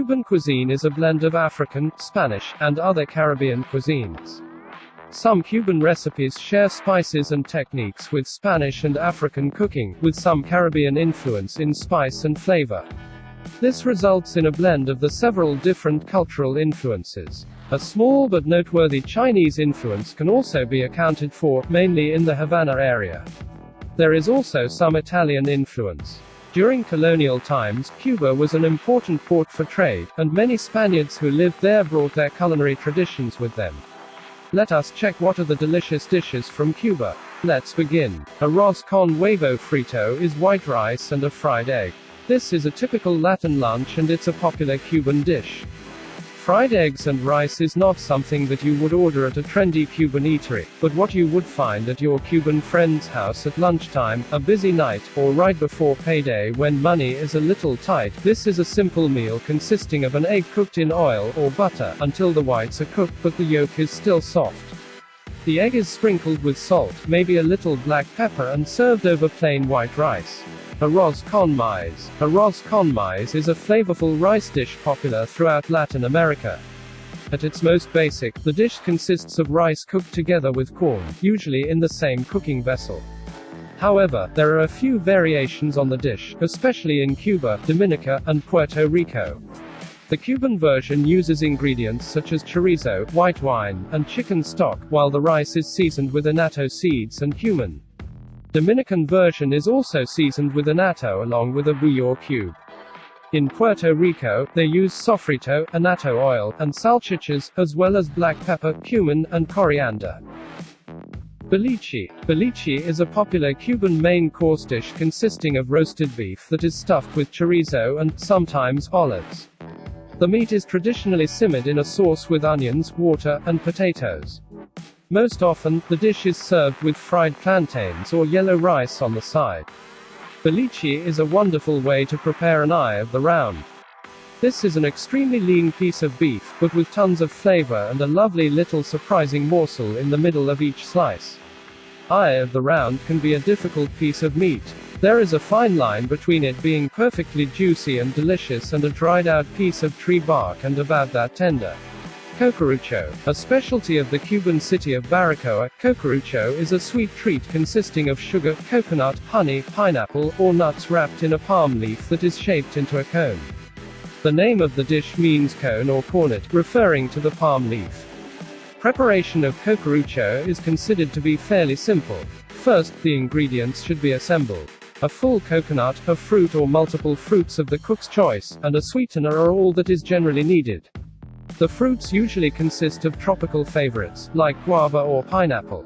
Cuban cuisine is a blend of African, Spanish, and other Caribbean cuisines. Some Cuban recipes share spices and techniques with Spanish and African cooking, with some Caribbean influence in spice and flavor. This results in a blend of the several different cultural influences. A small but noteworthy Chinese influence can also be accounted for, mainly in the Havana area. There is also some Italian influence. During colonial times, Cuba was an important port for trade, and many Spaniards who lived there brought their culinary traditions with them. Let us check what are the delicious dishes from Cuba. Let's begin. Arroz con huevo frito is white rice and a fried egg. This is a typical Latin lunch and it's a popular Cuban dish. Fried eggs and rice is not something that you would order at a trendy Cuban eatery, but what you would find at your Cuban friend's house at lunchtime, a busy night, or right before payday when money is a little tight. This is a simple meal consisting of an egg cooked in oil or butter until the whites are cooked but the yolk is still soft. The egg is sprinkled with salt, maybe a little black pepper, and served over plain white rice. Arroz con maíz. Arroz con maíz is a flavorful rice dish popular throughout Latin America. At its most basic, the dish consists of rice cooked together with corn, usually in the same cooking vessel. However, there are a few variations on the dish, especially in Cuba, Dominica, and Puerto Rico. The Cuban version uses ingredients such as chorizo, white wine, and chicken stock, while the rice is seasoned with annatto seeds and cumin. Dominican version is also seasoned with annatto along with a bouillon cube. In Puerto Rico, they use sofrito, annatto oil, and salchichas, as well as black pepper, cumin, and coriander. Boliche. Boliche is a popular Cuban main course dish consisting of roasted beef that is stuffed with chorizo and, sometimes, olives. The meat is traditionally simmered in a sauce with onions, water, and potatoes. Most often, the dish is served with fried plantains or yellow rice on the side. Boliche is a wonderful way to prepare an eye of the round. This is an extremely lean piece of beef, but with tons of flavor and a lovely little surprising morsel in the middle of each slice. Eye of the round can be a difficult piece of meat. There is a fine line between it being perfectly juicy and delicious and a dried out piece of tree bark and about that tender. Cucurucho. A specialty of the Cuban city of Baracoa, cucurucho is a sweet treat consisting of sugar, coconut, honey, pineapple, or nuts wrapped in a palm leaf that is shaped into a cone. The name of the dish means cone or cornet, referring to the palm leaf. Preparation of cucurucho is considered to be fairly simple. First, the ingredients should be assembled. A full coconut, a fruit or multiple fruits of the cook's choice, and a sweetener are all that is generally needed. The fruits usually consist of tropical favorites, like guava or pineapple.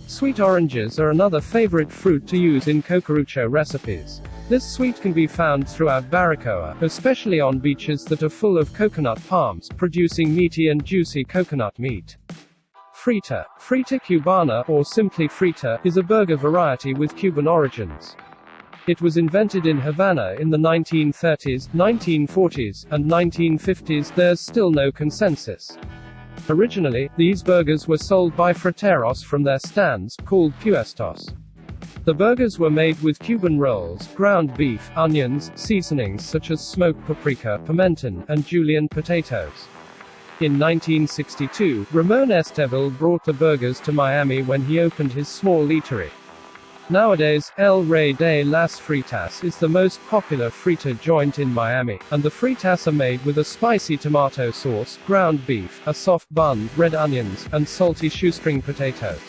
Sweet oranges are another favorite fruit to use in cucurucho recipes. This sweet can be found throughout Baracoa, especially on beaches that are full of coconut palms, producing meaty and juicy coconut meat. Frita. Frita Cubana, or simply frita, is a burger variety with Cuban origins. It was invented in Havana in the 1930s, 1940s, and 1950s. There's still no consensus. Originally, these burgers were sold by friteros from their stands, called puestos. The burgers were made with Cuban rolls, ground beef, onions, seasonings such as smoked paprika, pimenton, and julienne potatoes. In 1962, Ramon Estevil brought the burgers to Miami when he opened his small eatery. Nowadays, El Rey de las Fritas is the most popular frita joint in Miami, and the fritas are made with a spicy tomato sauce, ground beef, a soft bun, red onions, and salty shoestring potatoes.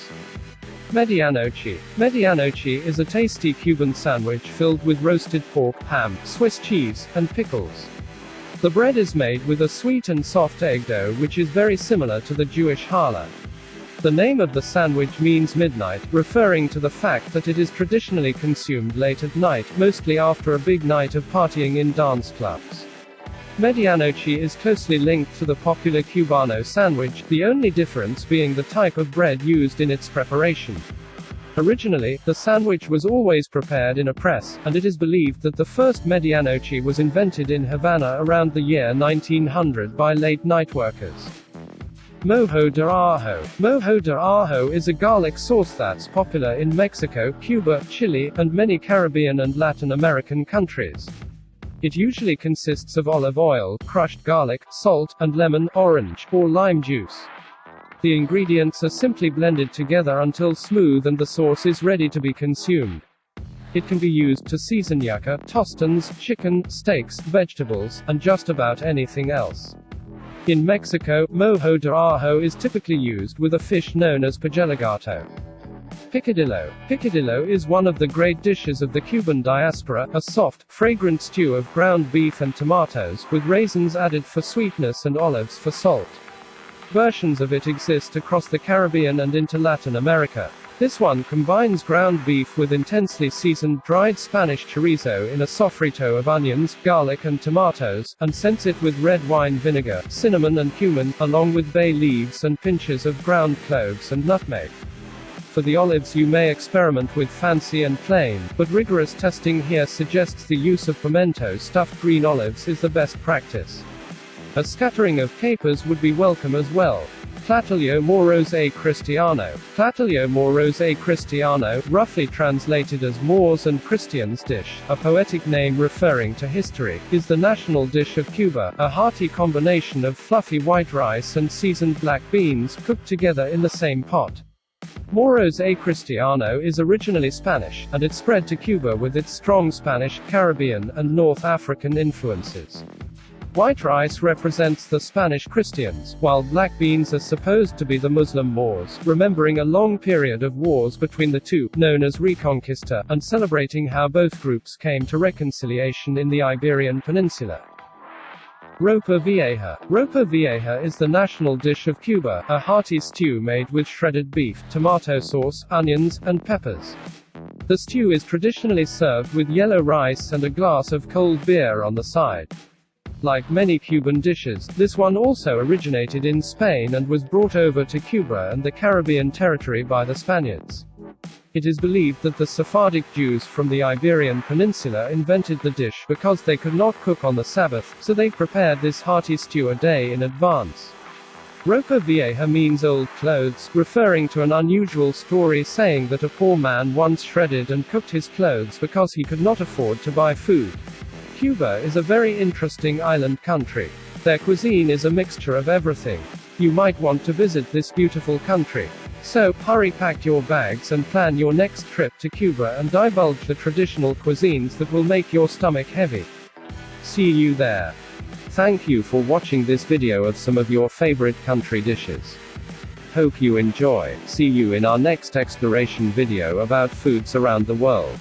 Medianoche. Medianoche is a tasty Cuban sandwich filled with roasted pork, ham, Swiss cheese, and pickles. The bread is made with a sweet and soft egg dough which is very similar to the Jewish challah. The name of the sandwich means midnight, referring to the fact that it is traditionally consumed late at night, mostly after a big night of partying in dance clubs. Medianoche is closely linked to the popular Cubano sandwich, the only difference being the type of bread used in its preparation. Originally, the sandwich was always prepared in a press, and it is believed that the first medianoche was invented in Havana around the year 1900 by late night workers. Mojo de ajo. Mojo de ajo is a garlic sauce that's popular in Mexico, Cuba, Chile, and many Caribbean and Latin American countries. It usually consists of olive oil, crushed garlic, salt, and lemon, orange, or lime juice. The ingredients are simply blended together until smooth and the sauce is ready to be consumed. It can be used to season yuca, tostones, chicken, steaks, vegetables, and just about anything else. In Mexico, mojo de ajo is typically used with a fish known as pajeligato. Picadillo. Picadillo is one of the great dishes of the Cuban diaspora, a soft, fragrant stew of ground beef and tomatoes, with raisins added for sweetness and olives for salt. Versions of it exist across the Caribbean and into Latin America. This one combines ground beef with intensely seasoned dried Spanish chorizo in a sofrito of onions, garlic and tomatoes, and scents it with red wine vinegar, cinnamon and cumin, along with bay leaves and pinches of ground cloves and nutmeg. For the olives you may experiment with fancy and plain, but rigorous testing here suggests the use of pimento stuffed green olives is the best practice. A scattering of capers would be welcome as well. Platillo Moros a Cristiano. Platillo Moros a Cristiano, roughly translated as Moors and Christians dish, a poetic name referring to history, is the national dish of Cuba, a hearty combination of fluffy white rice and seasoned black beans, cooked together in the same pot. Moros a Cristiano is originally Spanish, and it spread to Cuba with its strong Spanish, Caribbean, and North African influences. White rice represents the Spanish Christians, while black beans are supposed to be the Muslim Moors, remembering a long period of wars between the two, known as Reconquista, and celebrating how both groups came to reconciliation in the Iberian Peninsula. Ropa Vieja. Ropa Vieja is the national dish of Cuba, a hearty stew made with shredded beef, tomato sauce, onions, and peppers. The stew is traditionally served with yellow rice and a glass of cold beer on the side. Like many Cuban dishes, this one also originated in Spain and was brought over to Cuba and the Caribbean territory by the Spaniards. It is believed that the Sephardic Jews from the Iberian Peninsula invented the dish because they could not cook on the Sabbath, so they prepared this hearty stew a day in advance. Ropa Vieja means old clothes, referring to an unusual story saying that a poor man once shredded and cooked his clothes because he could not afford to buy food. Cuba is a very interesting island country. Their cuisine is a mixture of everything. You might want to visit this beautiful country. So, hurry, pack your bags and plan your next trip to Cuba and divulge the traditional cuisines that will make your stomach heavy. See you there. Thank you for watching this video of some of your favorite country dishes. Hope you enjoy. See you in our next exploration video about foods around the world.